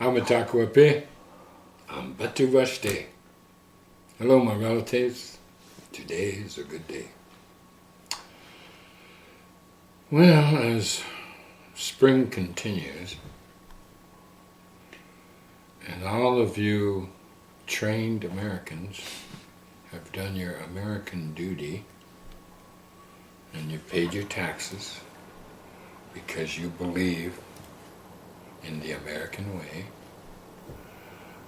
Health.avi. I'm Batu Vashti. Hello, my relatives. Today is a good day. Well, as spring continues, and all of you trained Americans have done your American duty, and you paid your taxes because you believe in the American way,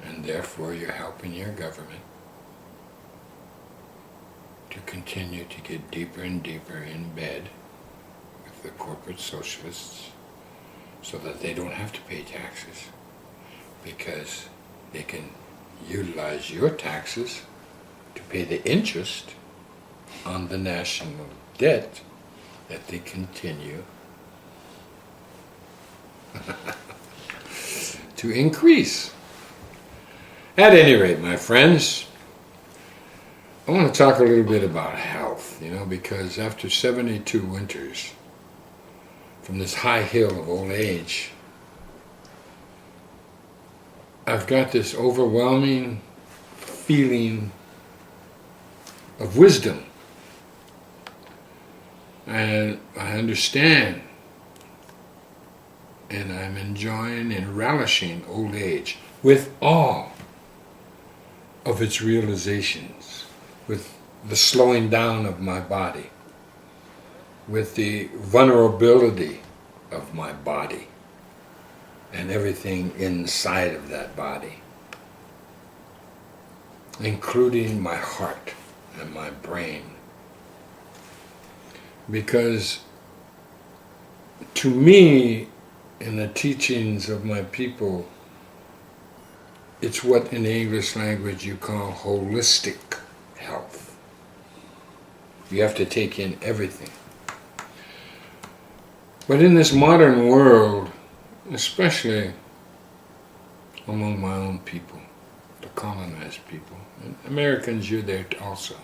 and therefore you're helping your government to continue to get deeper and deeper in bed with the corporate socialists so that they don't have to pay taxes, because they can utilize your taxes to pay the interest on the national debt that they continue to increase. At any rate, my friends, I want to talk a little bit about health, because after 72 winters from this high hill of old age, I've got this overwhelming feeling of wisdom, and I understand, and I'm enjoying and relishing old age with all of its realizations, with the slowing down of my body, with the vulnerability of my body and everything inside of that body, including my heart and my brain. Because to me, in the teachings of my people, it's what in the English language you call holistic health. You have to take in everything. But in this modern world, especially among my own people, the colonized people, and Americans, you're there also.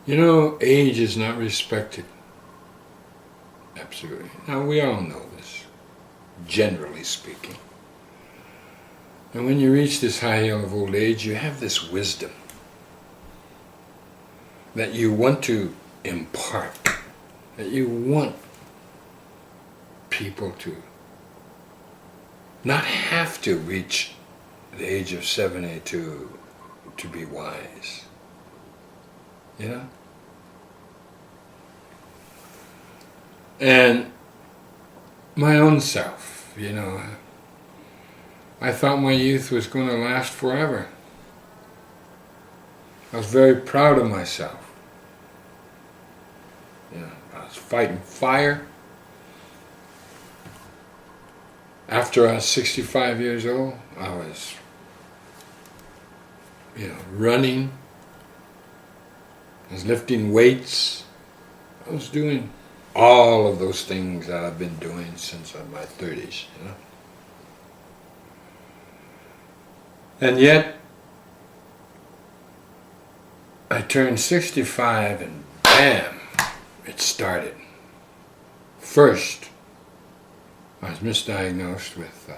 Age is not respected. Absolutely. Now, we all know this, generally speaking. And when you reach this high hill of old age, you have this wisdom that you want to impart, that you want people to not have to reach the age of 72 to be wise. And my own self, I thought my youth was going to last forever. I was very proud of myself. I was fighting fire. After I was 65 years old, I was, running. I was lifting weights. I was doing all of those things that I've been doing since my 30s, And yet, I turned 65 and bam, it started. First, I was misdiagnosed with,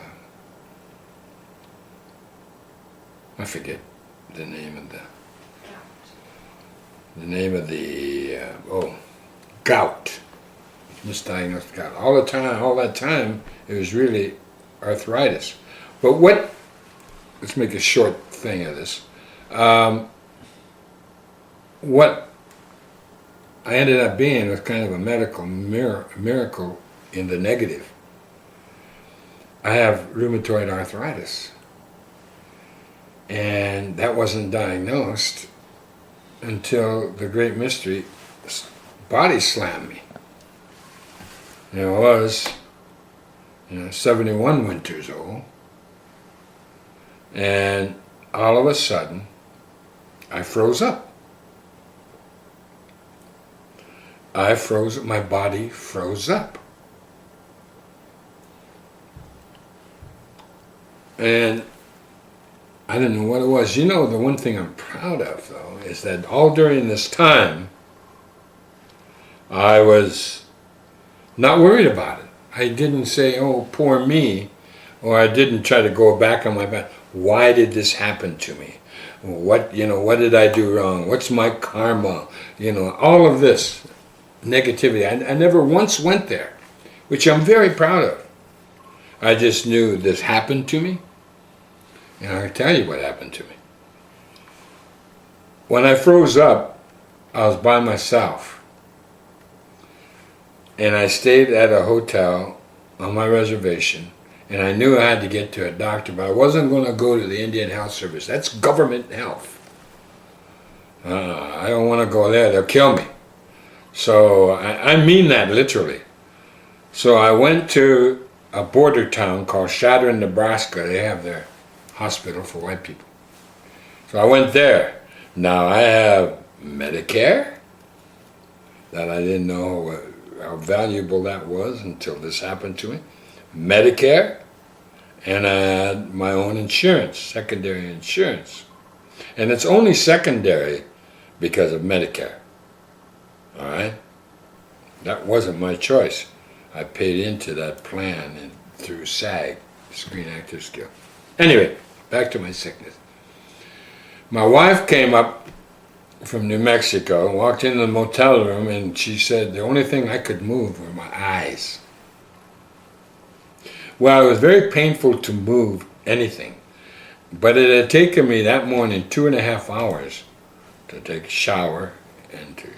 I forget the name of gout. Misdiagnosed with gout. All that time, it was really arthritis. But let's make a short thing of this. What I ended up being was kind of a medical miracle in the negative. I have rheumatoid arthritis, and that wasn't diagnosed until the great mystery body slammed me. I was 71 winters old, and all of a sudden I froze up. My body froze up. And I didn't know what it was. The one thing I'm proud of, though, is that all during this time, I was not worried about it. I didn't say, oh, poor me, or I didn't try to go back on my back. Why did this happen to me? What did I do wrong? What's my karma? All of this negativity. I never once went there, which I'm very proud of. I just knew this happened to me, and I can tell you what happened to me. When I froze up, I was by myself, and I stayed at a hotel on my reservation, and I knew I had to get to a doctor, but I wasn't going to go to the Indian Health Service. That's government health. I don't want to go there. They'll kill me. So I mean that literally. So I went to a border town called Chadron, Nebraska. They have their hospital for white people. So I went there. Now I have Medicare, that I didn't know how valuable that was until this happened to me. Medicare, and I had my own insurance, secondary insurance. And it's only secondary because of Medicare. All right? That wasn't my choice. I paid into that plan and through SAG, Screen Actors Guild. Anyway, back to my sickness. My wife came up from New Mexico, walked into the motel room, and she said the only thing I could move were my eyes. Well, it was very painful to move anything, but it had taken me that morning 2.5 hours to take a shower and to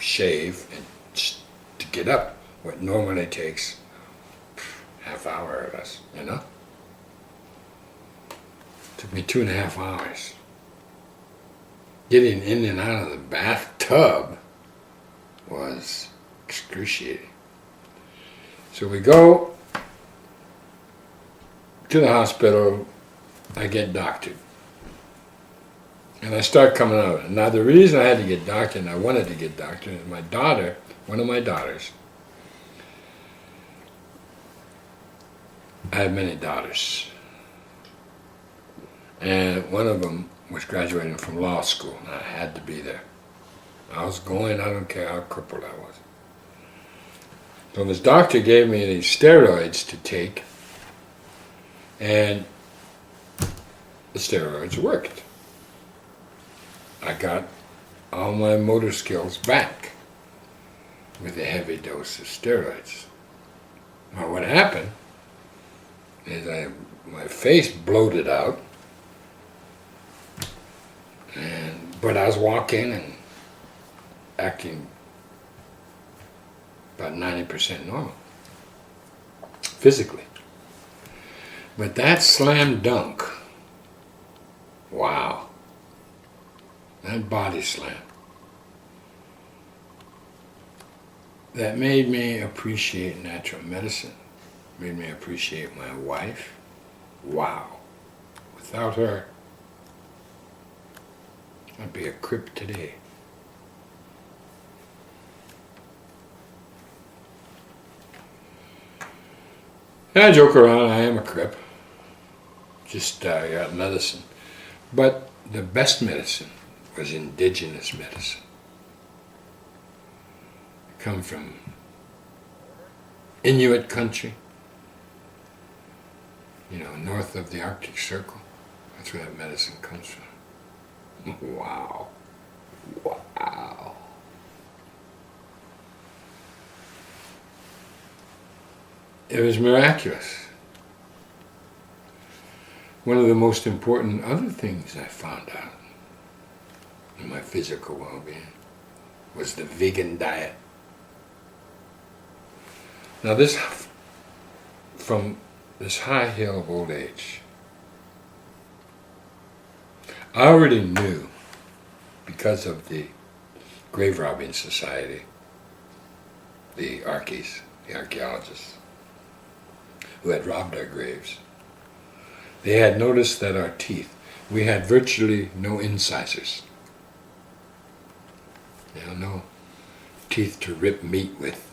shave and to get up, what normally takes half hour or less, Took me 2.5 hours. Getting in and out of the bathtub was excruciating. So we go to the hospital, I get doctored. And I start coming out. Now the reason I had to get doctored, and I wanted to get doctored, is my daughter, one of my daughters, I have many daughters. And one of them was graduating from law school, and I had to be there. I was going, I don't care how crippled I was. So this doctor gave me these steroids to take, and the steroids worked. I got all my motor skills back with a heavy dose of steroids. Now what happened is my face bloated out, but I was walking and acting about 90% normal, physically. But that slam dunk, wow, that body slam, that made me appreciate natural medicine, made me appreciate my wife. Wow, without her, I'd be a crip today. And I joke around, I am a crip. Just got medicine. But the best medicine was indigenous medicine. I come from Inuit country, north of the Arctic Circle. That's where that medicine comes from. Wow. Wow. It was miraculous. One of the most important other things I found out in my physical well-being was the vegan diet. Now this, from this high hill of old age, I already knew, because of the grave robbing society, the Archies, the archaeologists, who had robbed our graves, they had noticed that our teeth, we had virtually no incisors. No teeth to rip meat with.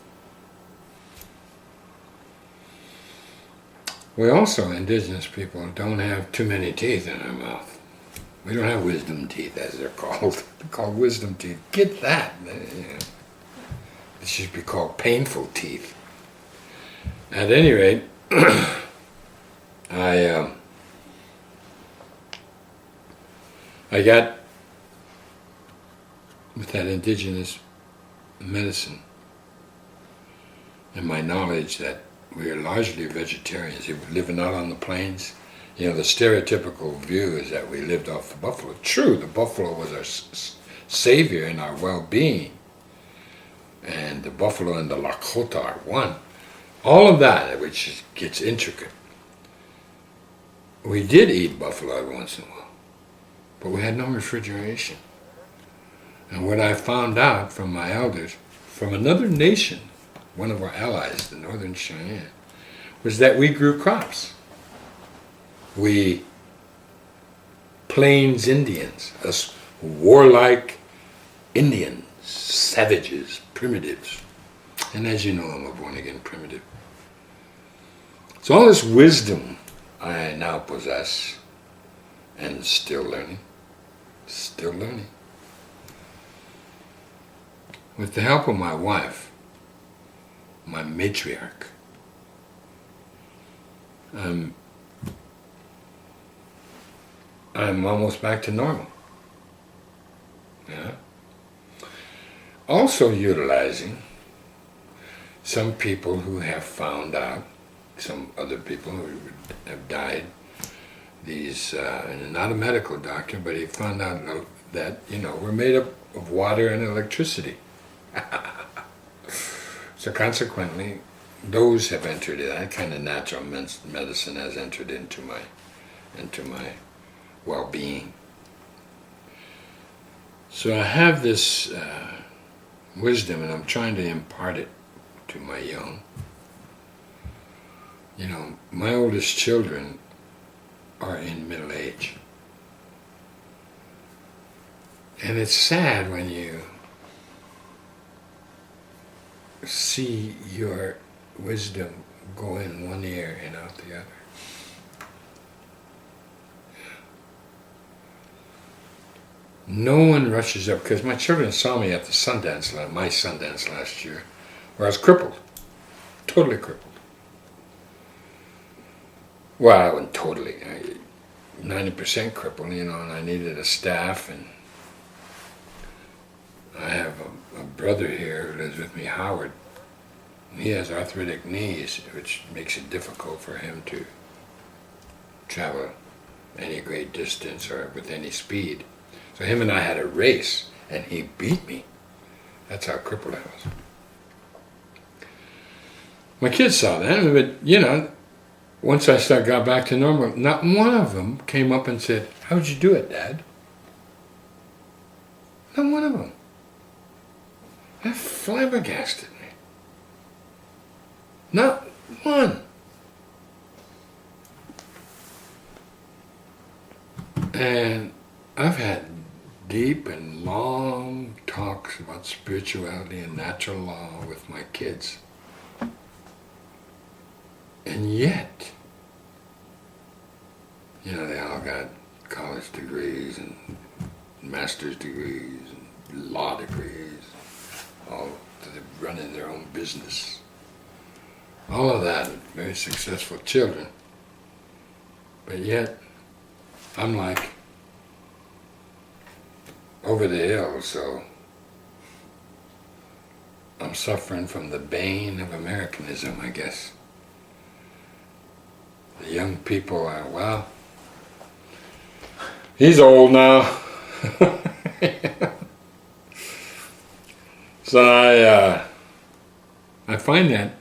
We also, indigenous people, don't have too many teeth in our mouth. We don't have wisdom teeth, as they're called. They're called wisdom teeth. Get that. It should be called painful teeth. At any rate, I I got with that indigenous medicine and my knowledge that we are largely vegetarians. If we're living out on the plains, you know, the stereotypical view is that we lived off the buffalo. True, the buffalo was our savior and our well-being, and the buffalo and the Lakota are one. All of that, which gets intricate. We did eat buffalo every once in a while, but we had no refrigeration. And what I found out from my elders, from another nation, one of our allies, the Northern Cheyenne, was that we grew crops. We Plains Indians, us warlike Indians, savages, primitives. And as you know, I'm a born-again primitive. So all this wisdom I now possess, and still learning. With the help of my wife, my matriarch, I'm almost back to normal. Yeah. Also utilizing some people who have found out, some other people who have died, these, not a medical doctor, but he found out that, you know, we're made up of water and electricity. So consequently, those have entered in, that kind of natural medicine has entered into my well-being. So I have this wisdom, and I'm trying to impart it to my young. You know, my oldest children are in middle age. And it's sad when you see your wisdom go in one ear and out the other. No one rushes up, because my children saw me at the my Sundance last year, where I was crippled, totally crippled. Well, I wasn't totally, 90% crippled, you know, and I needed a staff, and I have a brother here who lives with me, Howard. He has arthritic knees, which makes it difficult for him to travel any great distance or with any speed. So him and I had a race, and he beat me. That's how crippled I was. My kids saw that, but, you know, once I got back to normal, not one of them came up and said, "How'd you do it, Dad?" Not one of them. That flabbergasted me. Not one. And I've had deep and long talks about spirituality and natural law with my kids. And yet, you know, they all got college degrees and master's degrees and law degrees, all running their own business. All of that, very successful children. But yet, I'm like over the hill, so I'm suffering from the bane of Americanism, I guess. The young people are, well, he's old now. So I find that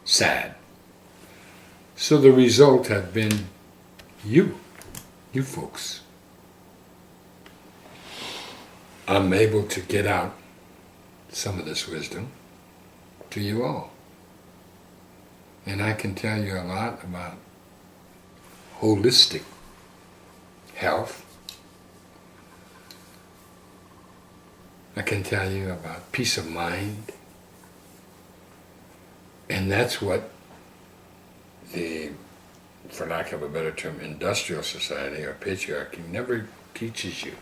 sad. So the result have been you folks. I'm able to get out some of this wisdom to you all. And I can tell you a lot about holistic health. I can tell you about peace of mind. And that's what the, for lack of a better term, industrial society or patriarchy never teaches you.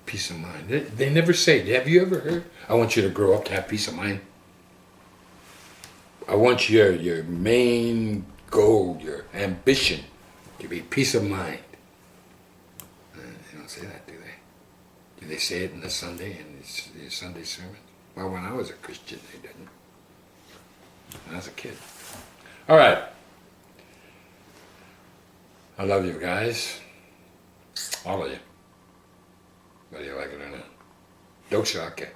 Peace of mind. They never say, have you ever heard, I want you to grow up to have peace of mind? I want your main goal, your ambition, to be peace of mind. They don't say that, do they? Do they say it in the Sunday Sunday sermon? Well, when I was a Christian, they didn't. When I was a kid. All right. I love you guys. All of you. Whether you like it or not. Doksha, okay.